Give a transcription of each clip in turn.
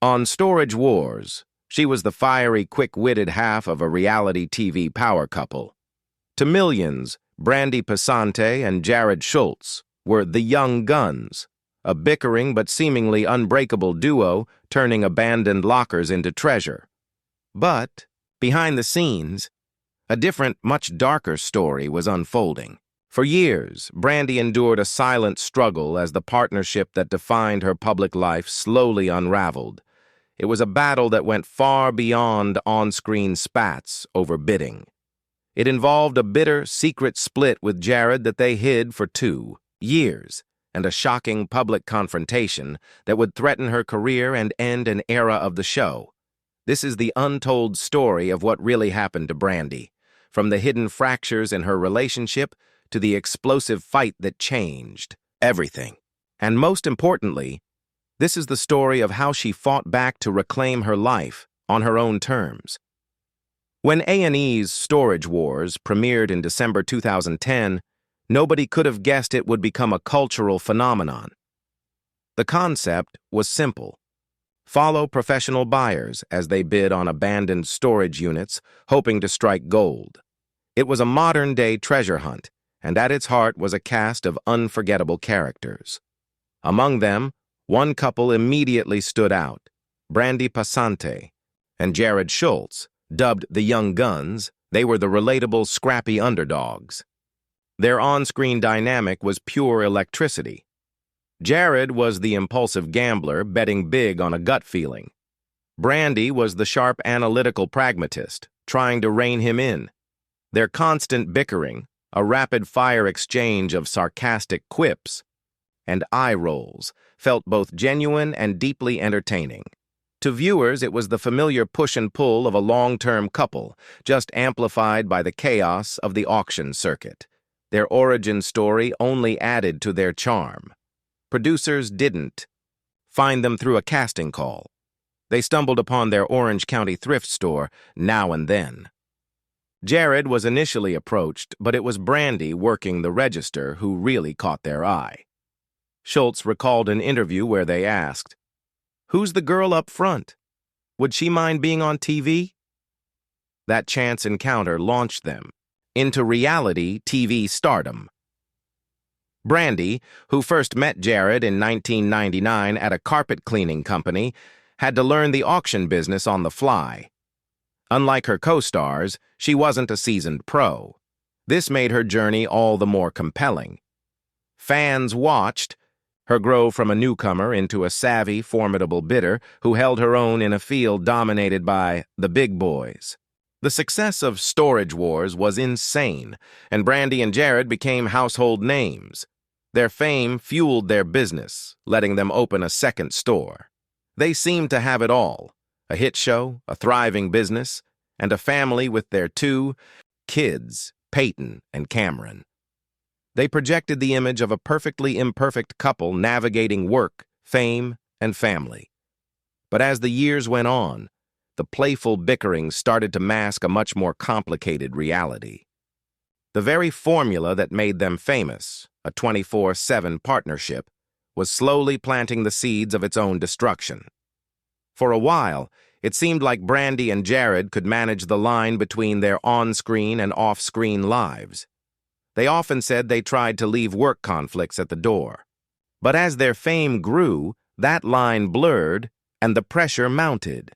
On Storage Wars, she was the fiery, quick-witted half of a reality TV power couple. To millions, Brandi Passante and Jared Schultz were the young guns, a bickering but seemingly unbreakable duo turning abandoned lockers into treasure. But, behind the scenes, a different, much darker story was unfolding. For years, Brandy endured a silent struggle as the partnership that defined her public life slowly unraveled. It was a battle that went far beyond on-screen spats over bidding. It involved a bitter, secret split with Jared that they hid for 2 years, and a shocking public confrontation that would threaten her career and end an era of the show. This is the untold story of what really happened to Brandy, from the hidden fractures in her relationship to the explosive fight that changed everything. And most importantly, this is the story of how she fought back to reclaim her life on her own terms. When A&E's Storage Wars premiered in December 2010, nobody could have guessed it would become a cultural phenomenon. The concept was simple. Follow professional buyers as they bid on abandoned storage units, hoping to strike gold. It was a modern-day treasure hunt, and at its heart was a cast of unforgettable characters. Among them, one couple immediately stood out, Brandi Passante and Jared Schultz. Dubbed the Young Guns, they were the relatable, scrappy underdogs. Their on-screen dynamic was pure electricity. Jared was the impulsive gambler betting big on a gut feeling. Brandy was the sharp analytical pragmatist, trying to rein him in. Their constant bickering, a rapid-fire exchange of sarcastic quips and eye rolls, felt both genuine and deeply entertaining. To viewers, it was the familiar push and pull of a long-term couple, just amplified by the chaos of the auction circuit. Their origin story only added to their charm. Producers didn't find them through a casting call. They stumbled upon their Orange County thrift store now and then. Jared was initially approached, but it was Brandy working the register who really caught their eye. Schultz recalled an interview where they asked, "Who's the girl up front? Would she mind being on TV?" That chance encounter launched them into reality TV stardom. Brandy, who first met Jared in 1999 at a carpet cleaning company, had to learn the auction business on the fly. Unlike her co-stars, she wasn't a seasoned pro. This made her journey all the more compelling. Fans watched her grow from a newcomer into a savvy, formidable bidder who held her own in a field dominated by the big boys. The success of Storage Wars was insane, and Brandy and Jared became household names. Their fame fueled their business, letting them open a second store. They seemed to have it all: a hit show, a thriving business, and a family with their 2 kids, Peyton and Cameron. They projected the image of a perfectly imperfect couple navigating work, fame, and family. But as the years went on, the playful bickering started to mask a much more complicated reality. The very formula that made them famous, a 24/7 partnership, was slowly planting the seeds of its own destruction. For a while, it seemed like Brandy and Jared could manage the line between their on-screen and off-screen lives. They often said they tried to leave work conflicts at the door. But as their fame grew, that line blurred and the pressure mounted.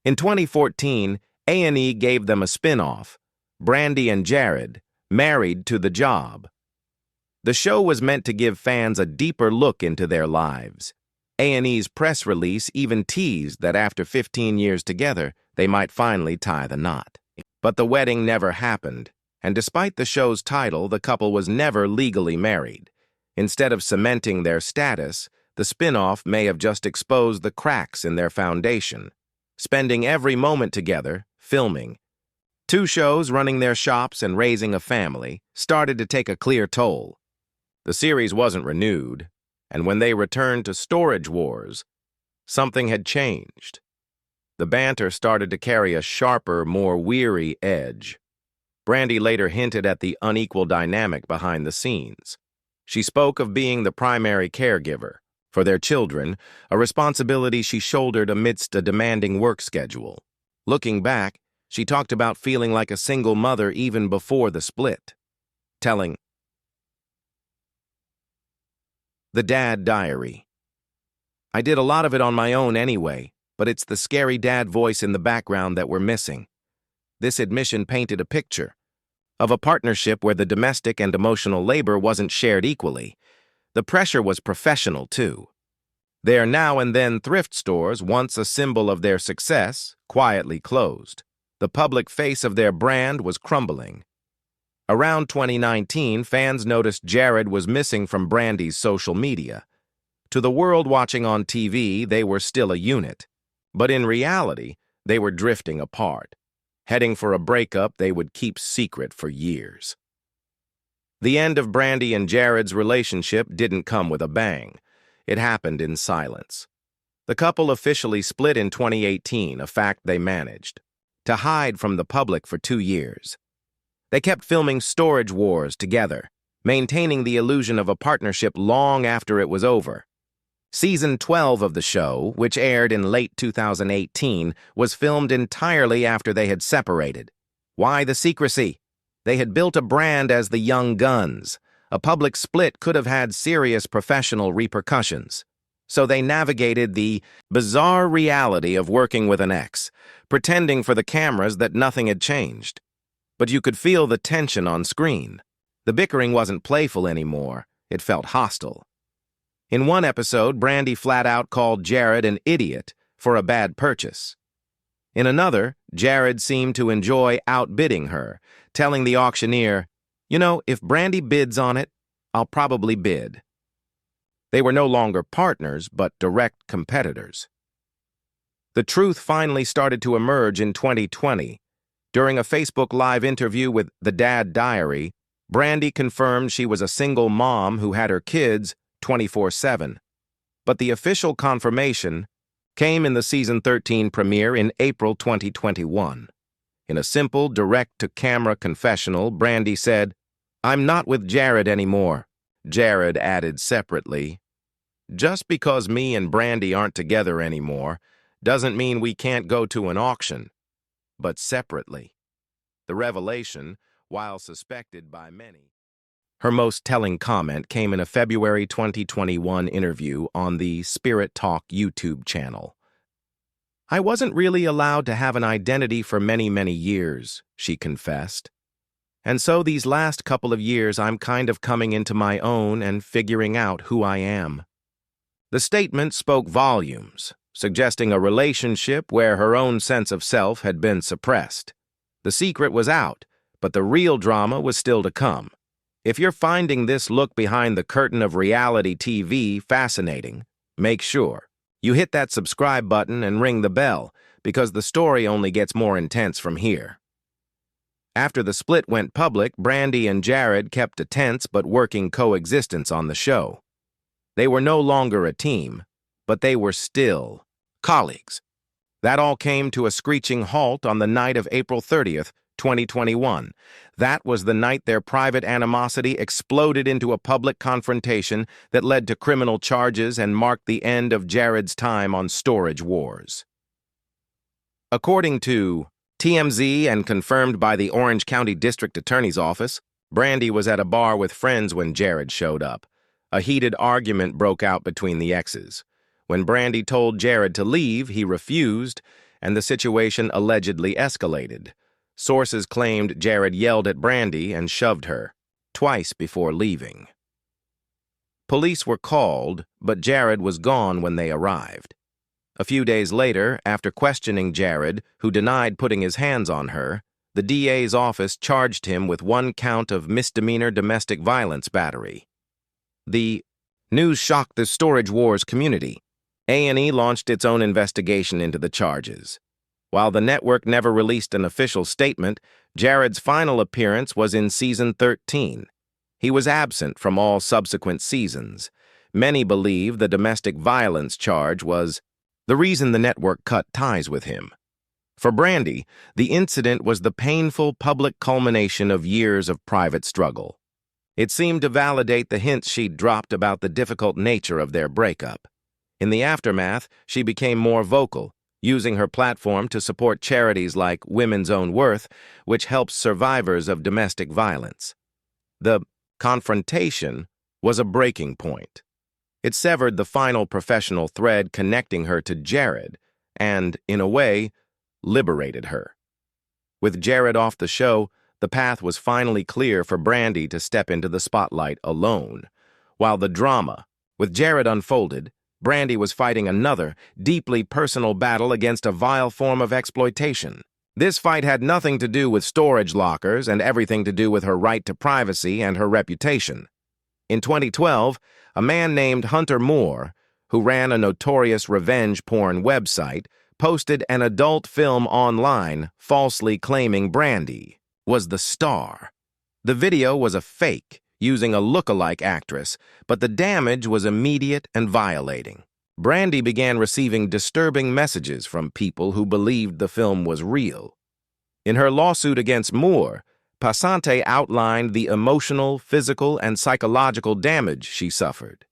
In 2014, A&E gave them a spin-off, Brandy and Jared, Married to the Job. The show was meant to give fans a deeper look into their lives. A&E's press release even teased that after 15 years together, they might finally tie the knot. But the wedding never happened. And despite the show's title, the couple was never legally married. Instead of cementing their status, the spin-off may have just exposed the cracks in their foundation. Spending every moment together, filming, 2 shows, running their shops, and raising a family, started to take a clear toll. The series wasn't renewed, and when they returned to Storage Wars, something had changed. The banter started to carry a sharper, more weary edge. Brandy later hinted at the unequal dynamic behind the scenes. She spoke of being the primary caregiver, for their children, a responsibility she shouldered amidst a demanding work schedule. Looking back, she talked about feeling like a single mother even before the split, telling, "The Dad Diary. I did a lot of it on my own anyway, but it's the scary dad voice in the background that we're missing." This admission painted a picture of a partnership where the domestic and emotional labor wasn't shared equally. The pressure was professional, too. Their now and then thrift stores, once a symbol of their success, quietly closed. The public face of their brand was crumbling. Around 2019, fans noticed Jared was missing from Brandy's social media. To the world watching on TV, they were still a unit. But in reality, they were drifting apart, heading for a breakup they would keep secret for years. The end of Brandy and Jared's relationship didn't come with a bang. It happened in silence. The couple officially split in 2018, a fact they managed to hide from the public for 2 years. They kept filming Storage Wars together, maintaining the illusion of a partnership long after it was over. Season 12 of the show, which aired in late 2018, was filmed entirely after they had separated. Why the secrecy? They had built a brand as the Young Guns. A public split could have had serious professional repercussions. So they navigated the bizarre reality of working with an ex, pretending for the cameras that nothing had changed. But you could feel the tension on screen. The bickering wasn't playful anymore. It felt hostile. In one episode, Brandy flat out called Jared an idiot for a bad purchase. In another, Jared seemed to enjoy outbidding her, telling the auctioneer, "You know, if Brandy bids on it, I'll probably bid." They were no longer partners, but direct competitors. The truth finally started to emerge in 2020. During a Facebook Live interview with The Dad Diary, Brandy confirmed she was a single mom who had her kids 24/7. But the official confirmation came in the season 13 premiere in April 2021. In a simple, direct-to-camera confessional, Brandy said, "I'm not with Jared anymore." Jared added separately, "Just because me and Brandy aren't together anymore doesn't mean we can't go to an auction, but separately." The revelation, while suspected by many. Her most telling comment came in a February 2021 interview on the Spirit Talk YouTube channel. "I wasn't really allowed to have an identity for many, many years," she confessed. "And so these last couple of years I'm kind of coming into my own and figuring out who I am." The statement spoke volumes, suggesting a relationship where her own sense of self had been suppressed. The secret was out, but the real drama was still to come. If you're finding this look behind the curtain of reality TV fascinating, make sure you hit that subscribe button and ring the bell, because the story only gets more intense from here. After the split went public, Brandy and Jared kept a tense but working coexistence on the show. They were no longer a team, but they were still colleagues. That all came to a screeching halt on the night of April 30th, 2021. That was the night their private animosity exploded into a public confrontation that led to criminal charges and marked the end of Jared's time on Storage Wars. According to TMZ and confirmed by the Orange County District Attorney's Office, Brandy was at a bar with friends when Jared showed up. A heated argument broke out between the exes. When Brandy told Jared to leave, he refused, and the situation allegedly escalated. Sources claimed Jared yelled at Brandy and shoved her, twice before leaving. Police were called, but Jared was gone when they arrived. A few days later, after questioning Jared, who denied putting his hands on her, the DA's office charged him with 1 count of misdemeanor domestic violence battery. The news shocked the Storage Wars community. A&E launched its own investigation into the charges. While the network never released an official statement, Jared's final appearance was in season 13. He was absent from all subsequent seasons. Many believe the domestic violence charge was the reason the network cut ties with him. For Brandy, the incident was the painful public culmination of years of private struggle. It seemed to validate the hints she'd dropped about the difficult nature of their breakup. In the aftermath, she became more vocal, using her platform to support charities like Women's Own Worth, which helps survivors of domestic violence. The confrontation was a breaking point. It severed the final professional thread connecting her to Jared and, in a way, liberated her. With Jared off the show, the path was finally clear for Brandy to step into the spotlight alone. While the drama with Jared unfolded, Brandy was fighting another, deeply personal battle against a vile form of exploitation. This fight had nothing to do with storage lockers and everything to do with her right to privacy and her reputation. In 2012, a man named Hunter Moore, who ran a notorious revenge porn website, posted an adult film online falsely claiming Brandy was the star. The video was a fake, using a look-alike actress, but the damage was immediate and violating. Brandy began receiving disturbing messages from people who believed the film was real. In her lawsuit against Moore, Passante outlined the emotional, physical, and psychological damage she suffered.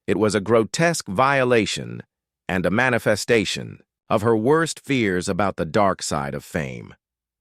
It was a grotesque violation and a manifestation of her worst fears about the dark side of fame.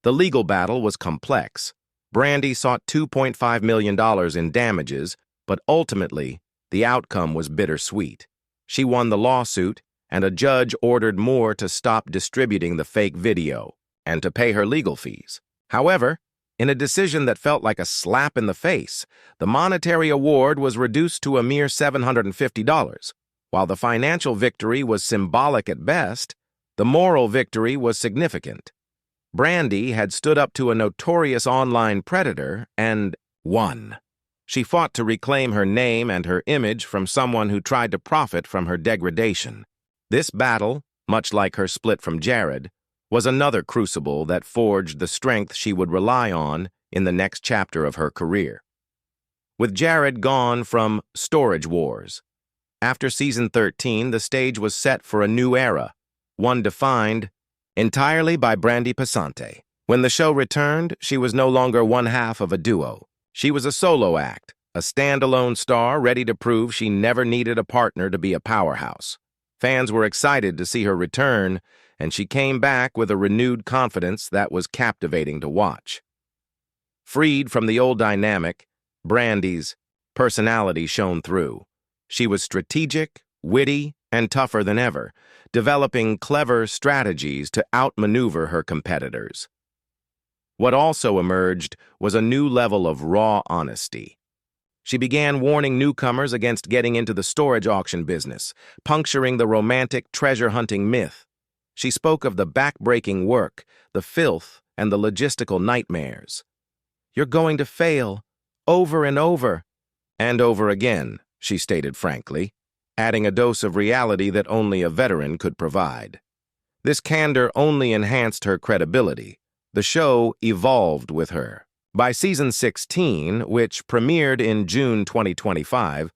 The legal battle was complex. Brandy sought $2.5 million in damages, but ultimately, the outcome was bittersweet. She won the lawsuit, and a judge ordered Moore to stop distributing the fake video and to pay her legal fees. However, in a decision that felt like a slap in the face, the monetary award was reduced to a mere $750. While the financial victory was symbolic at best, the moral victory was significant. Brandy had stood up to a notorious online predator and won. She fought to reclaim her name and her image from someone who tried to profit from her degradation. This battle, much like her split from Jared, was another crucible that forged the strength she would rely on in the next chapter of her career. With Jared gone from Storage Wars, after season 13, the stage was set for a new era, one defined entirely by Brandi Passante. When the show returned, she was no longer one half of a duo. She was a solo act, a standalone star ready to prove she never needed a partner to be a powerhouse. Fans were excited to see her return, and she came back with a renewed confidence that was captivating to watch. Freed from the old dynamic, Brandy's personality shone through. She was strategic, witty, and tougher than ever, developing clever strategies to outmaneuver her competitors. What also emerged was a new level of raw honesty. She began warning newcomers against getting into the storage auction business, puncturing the romantic treasure-hunting myth. She spoke of the back-breaking work, the filth, and the logistical nightmares. "You're going to fail, over and over again," she stated frankly, adding a dose of reality that only a veteran could provide. This candor only enhanced her credibility. The show evolved with her. By season 16, which premiered in June 2025,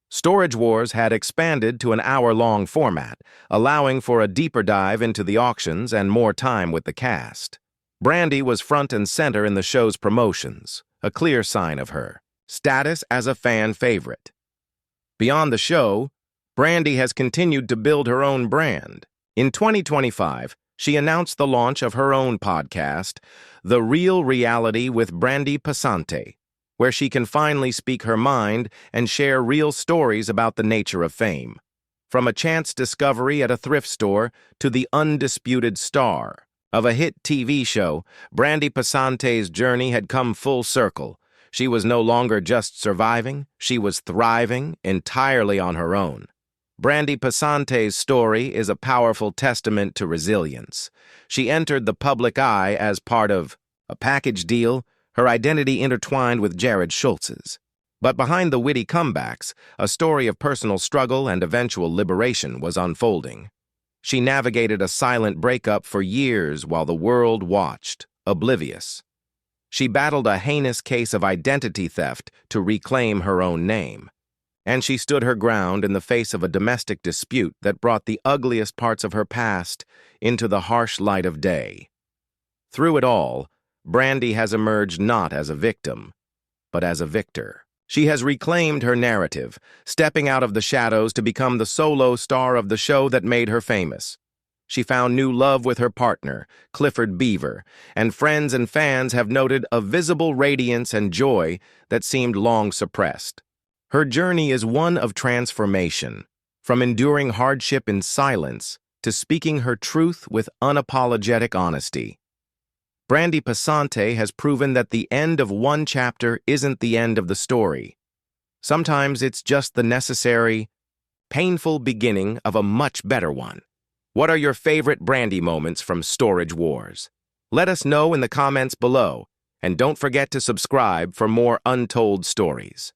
Storage Wars had expanded to an hour-long format, allowing for a deeper dive into the auctions and more time with the cast. Brandy was front and center in the show's promotions, a clear sign of her status as a fan favorite. Beyond the show, Brandy has continued to build her own brand. In 2025, she announced the launch of her own podcast, The Real Reality with Brandi Passante, where she can finally speak her mind and share real stories about the nature of fame. From a chance discovery at a thrift store to the undisputed star of a hit TV show, Brandi Passante's journey had come full circle. She was no longer just surviving, she was thriving entirely on her own. Brandi Passante's story is a powerful testament to resilience. She entered the public eye as part of a package deal, her identity intertwined with Jared Schultz's. But behind the witty comebacks, a story of personal struggle and eventual liberation was unfolding. She navigated a silent breakup for years while the world watched, oblivious. She battled a heinous case of identity theft to reclaim her own name. And she stood her ground in the face of a domestic dispute that brought the ugliest parts of her past into the harsh light of day. Through it all, Brandy has emerged not as a victim, but as a victor. She has reclaimed her narrative, stepping out of the shadows to become the solo star of the show that made her famous. She found new love with her partner, Clifford Beaver, and friends and fans have noted a visible radiance and joy that seemed long suppressed. Her journey is one of transformation, from enduring hardship in silence to speaking her truth with unapologetic honesty. Brandi Passante has proven that the end of one chapter isn't the end of the story. Sometimes it's just the necessary, painful beginning of a much better one. What are your favorite Brandy moments from Storage Wars? Let us know in the comments below, and don't forget to subscribe for more untold stories.